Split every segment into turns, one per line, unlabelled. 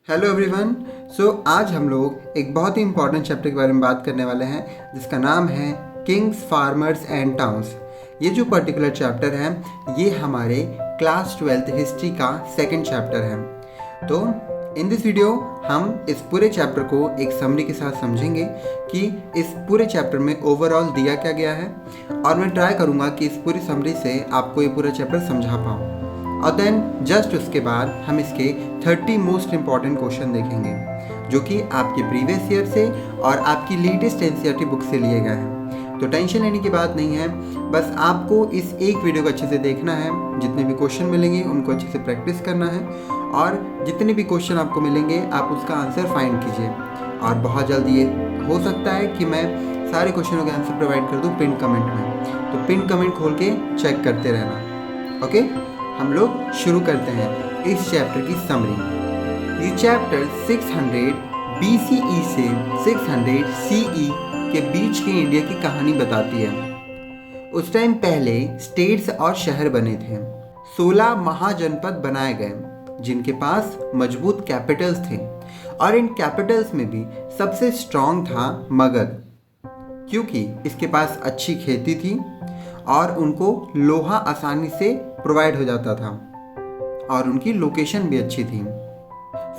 Hello everyone. आज हम लोग एक बहुत ही इंपॉर्टेंट चैप्टर के बारे में बात करने वाले हैं जिसका नाम है किंग्स, फार्मर्स एंड टाउन्स। ये जो पर्टिकुलर चैप्टर है ये हमारे क्लास 12th हिस्ट्री का सेकंड चैप्टर है। तो इन दिस वीडियो हम इस पूरे चैप्टर को एक समरी के साथ समझेंगे कि इस पूरे चैप्टर में ओवरऑल दिया क्या गया है, और मैं ट्राई करूँगा कि इस पूरी समरी से आपको ये पूरा चैप्टर समझा पाऊँ। और देन जस्ट उसके बाद हम इसके 30 मोस्ट इम्पॉर्टेंट क्वेश्चन देखेंगे जो कि आपके प्रीवियस ईयर से और आपकी लेटेस्ट एनसीईआरटी बुक से लिए गए हैं। तो टेंशन लेने की बात नहीं है, बस आपको इस एक वीडियो को अच्छे से देखना है। जितने भी क्वेश्चन मिलेंगे उनको अच्छे से प्रैक्टिस करना है, और जितने भी क्वेश्चन आपको मिलेंगे आप उसका आंसर फाइंड कीजिए। और बहुत जल्दी ये हो सकता है कि मैं सारे क्वेश्चनों के आंसर प्रोवाइड कर दूँ पिन कमेंट में, तो पिन कमेंट खोल के चेक करते रहना। ओके, हम लोग शुरू करते हैं इस चैप्टर की समरी। ये चैप्टर 600 BCE से 600 CE के बीच के इंडिया की कहानी बताती है। उस टाइम पहले स्टेट्स और शहर बने थे। 16 महाजनपद बनाए गए जिनके पास मजबूत कैपिटल्स थे, और इन कैपिटल्स में भी सबसे स्ट्रॉन्ग था मगध, क्योंकि इसके पास अच्छी खेती थी और उनको लोहा आसानी से प्रोवाइड हो जाता था और उनकी लोकेशन भी अच्छी थी।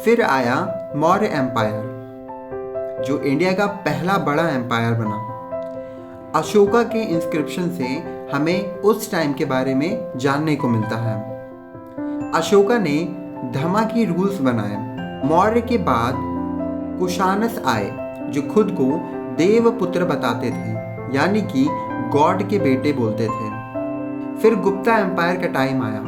फिर आया मौर्य एम्पायर, जो इंडिया का पहला बड़ा एम्पायर बना। अशोका के इंस्क्रिप्शन से हमें उस टाइम के बारे में जानने को मिलता है। अशोका ने धमा की रूल्स बनाए। मौर्य के बाद कुशानस आए जो खुद को देवपुत्र बताते थे, यानी कि गॉड के बेटे बोलते थे। फिर गुप्ता एम्पायर का टाइम आया,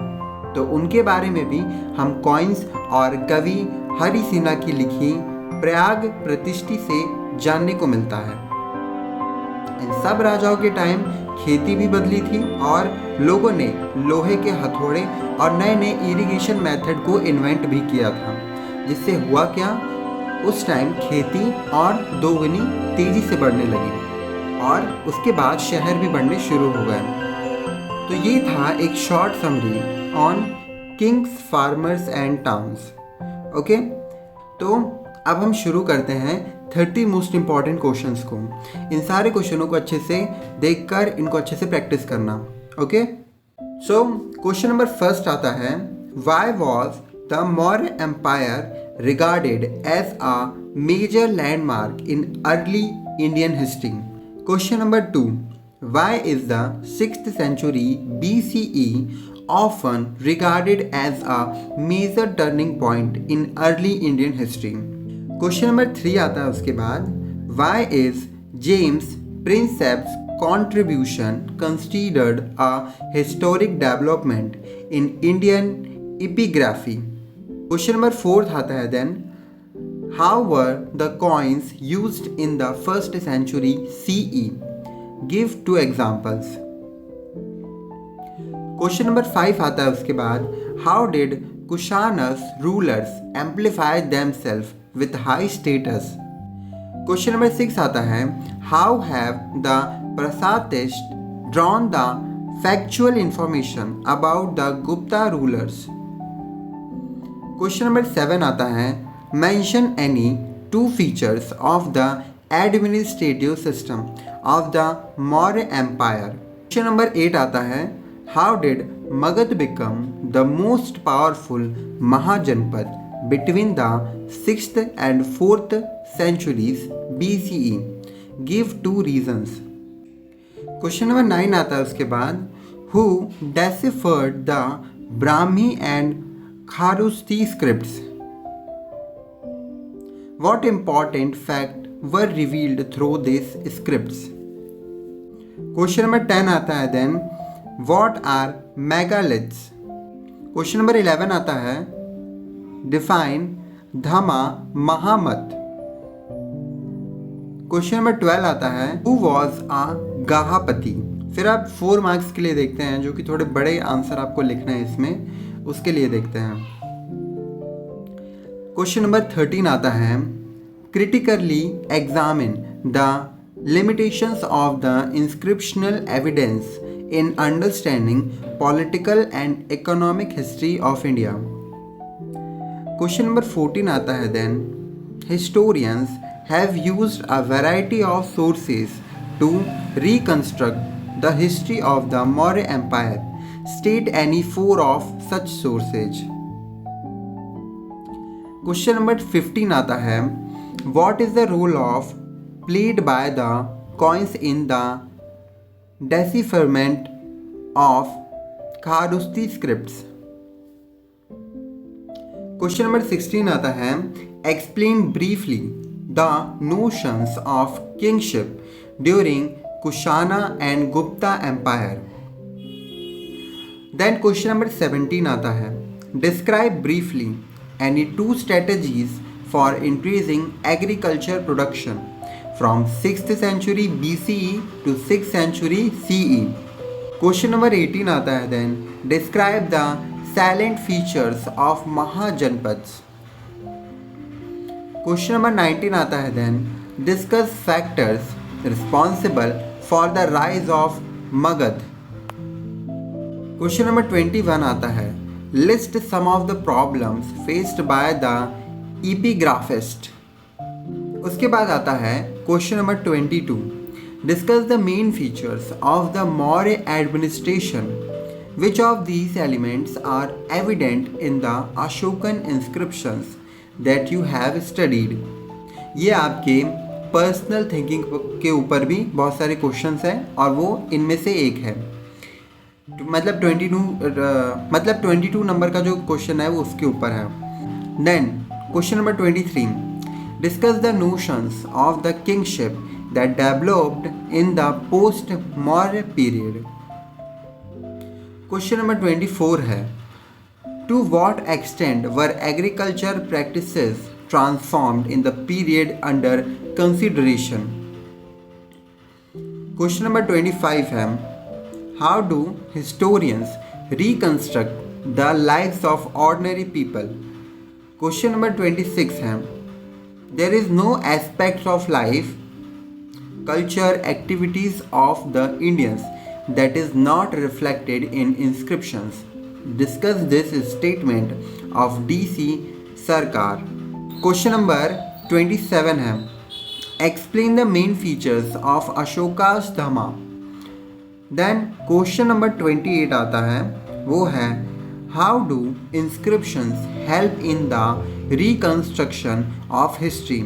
तो उनके बारे में भी हम कॉइन्स और कवि हरि सिन्हा की लिखी प्रयाग प्रतिष्ठि से जानने को मिलता है। इन सब राजाओं के टाइम खेती भी बदली थी और लोगों ने लोहे के हथौड़े और नए नए इरिगेशन मेथड को इन्वेंट भी किया था, जिससे हुआ क्या, उस टाइम खेती और दोगुनी तेजी से बढ़ने लगी और उसके बाद शहर भी बढ़ने शुरू हो गए। तो ये था एक short summary on Kings, farmers and towns. Okay, तो अब हम शुरू करते हैं 30 मोस्ट इम्पॉर्टेंट क्वेश्चंस को। इन सारे क्वेश्चनों को अच्छे से देखकर इनको अच्छे से प्रैक्टिस करना। Okay, so question number first आता है, why was the Maurya empire regarded as a major landmark in early Indian history. Question number 2. Why is the 6th century BCE often regarded as a major turning point in early Indian history? Question number 3 आता है उसके बाद, Why is James Princeps contribution considered a historic development in Indian epigraphy? Question number 4 आता है then, how were the coins used in the 1st century CE? Give 2 examples. Question number 5 आता है उसके बाद, how did Kushanas rulers amplify themselves with high status? Question number 6 आता है, how have the Prasatists drawn the factual information about the Gupta rulers? Question number 7 आता है, mention any 2 features of the administrative system of the Maurya Empire. Question number 8 आता है, how did Magad become the most powerful Mahajanpad between the 6th and 4th centuries BCE? Give 2 reasons. Question number 9 आता है उसके बाद, who deciphered the Brahmi and Kharoshthi scripts? What important fact were revealed through these scripts? Question number 10 आता है then, what are megaliths? Question number 11 आता है, define Dhamma Mahamat. Question number 12 आता है, who was a Gahapati? फिर आप 4 marks के लिए देखते हैं, जो कि थोड़े बड़े आंसर आपको लिखना है इसमें, उसके लिए देखते हैं। क्वेश्चन नंबर 13 आता है, critically examine the limitations of the inscriptional evidence in understanding political and economic history of India. Question number 14 आता है then, historians have used a variety of sources to reconstruct the history of the Maurya empire. State any 4 of such sources. Question number 15 आता है, what is the role of played by the coins in the decipherment of Kharosthi scripts. Question number 16 आता है, explain briefly the notions of kingship during Kushana and Gupta empire. Then question number 17 आता है, describe briefly any 2 strategies for increasing agriculture production from 6th century BCE to 6th century CE. Question number 18 आता है then, describe the salient features of Mahajanapadas. Question number 19 आता है then, discuss factors responsible for the rise of Magadha. Question number 21 आता है, list some of the problems faced by the epigraphist. उसके बाद आता है question number 22, discuss the main features of the Maurya administration. Which of these elements are evident in the Ashokan inscriptions that you have studied? ये आपके personal thinking के ऊपर भी बहुत सारे क्वेश्चंस हैं और वो इनमें से एक है. मतलब 22 नंबर का जो क्वेश्चन है वो उसके ऊपर है. Then question number 23, discuss the notions of the kingship that developed in the post Maurya period. Question number 24 है, to what extent were agriculture practices transformed in the period under consideration. Question number 25 है, how do historians reconstruct the lives of ordinary people. Question number 26 है, there is no aspects of life, culture, activities of the Indians that is not reflected in inscriptions. Discuss this statement of DC Sarkar. Question number 27 है, explain the main features of Ashoka's Dhamma. Then question number 28 आता है, वो है, how do inscriptions help in the reconstruction of history.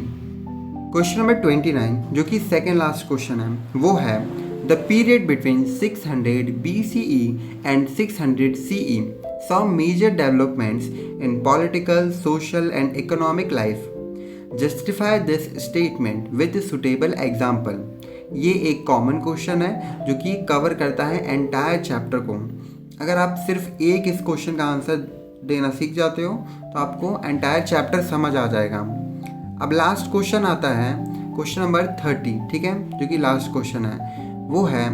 Question number 29 जो कि second last question है, वो है, the period between 600 BCE and 600 CE saw major developments in political, social and economic life. Justify this statement with a suitable example. ये एक common question है जो कि कवर करता है एंटायर चैप्टर को. अगर आप सिर्फ एक इस क्वेश्चन का आंसर देना सीख जाते हो तो आपको एंटायर चैप्टर समझ आ जाएगा. अब लास्ट क्वेश्चन आता है क्वेश्चन नंबर 30, ठीक है, जो कि लास्ट क्वेश्चन है, वो है,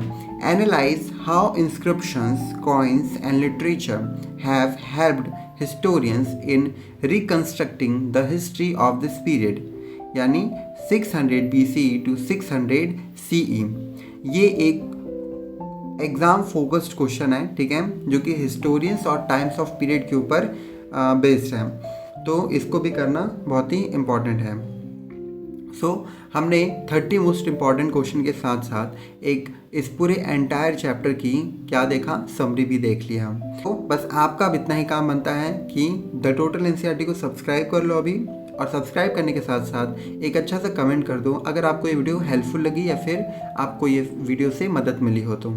analyze how inscriptions, coins and literature have helped historians in reconstructing the history of this period. यानी 600 BCE टू 600 CE. ये एक एग्ज़ाम फोकस्ड क्वेश्चन है, ठीक है, जो कि हिस्टोरियंस और टाइम्स ऑफ पीरियड के ऊपर बेस्ड है. तो इसको भी करना बहुत ही इम्पॉर्टेंट है. हमने 30 मोस्ट इम्पॉर्टेंट क्वेश्चन के साथ साथ एक इस पूरे एंटायर चैप्टर की क्या देखा, समरी भी देख लिया. तो बस आपका अब इतना ही काम बनता है कि द टोटल एनसीईआरटी को सब्सक्राइब कर लो अभी, और सब्सक्राइब करने के साथ साथ एक अच्छा सा कमेंट कर दो अगर आपको ये वीडियो हेल्पफुल लगी या फिर आपको ये वीडियो से मदद मिली हो तो.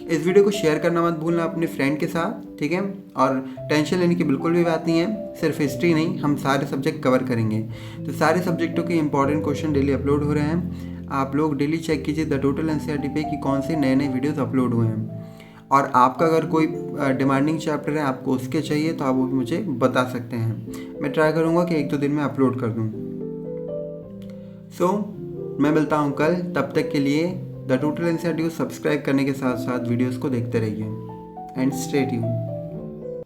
इस वीडियो को शेयर करना मत भूलना अपने फ्रेंड के साथ, ठीक है. और टेंशन लेने की बिल्कुल भी बात नहीं है, सिर्फ हिस्ट्री नहीं, हम सारे सब्जेक्ट कवर करेंगे. तो सारे सब्जेक्टों के इंपॉर्टेंट क्वेश्चन डेली अपलोड हो रहे हैं. आप लोग डेली चेक कीजिए द टोटल एनसीईआरटी पे कि कौन से नए नए वीडियोस अपलोड हुए हैं. और आपका अगर कोई डिमांडिंग चैप्टर है, आपको उसके चाहिए, तो आप वो मुझे बता सकते हैं. मैं ट्राई करूँगा कि 1-2 दिन में अपलोड कर दूँ. मैं मिलता हूँ कल. तब तक के लिए द टोटल एनसीईआरटी को सब्सक्राइब करने के साथ साथ वीडियोस को देखते रहिए एंड स्टे ट्यून्ड.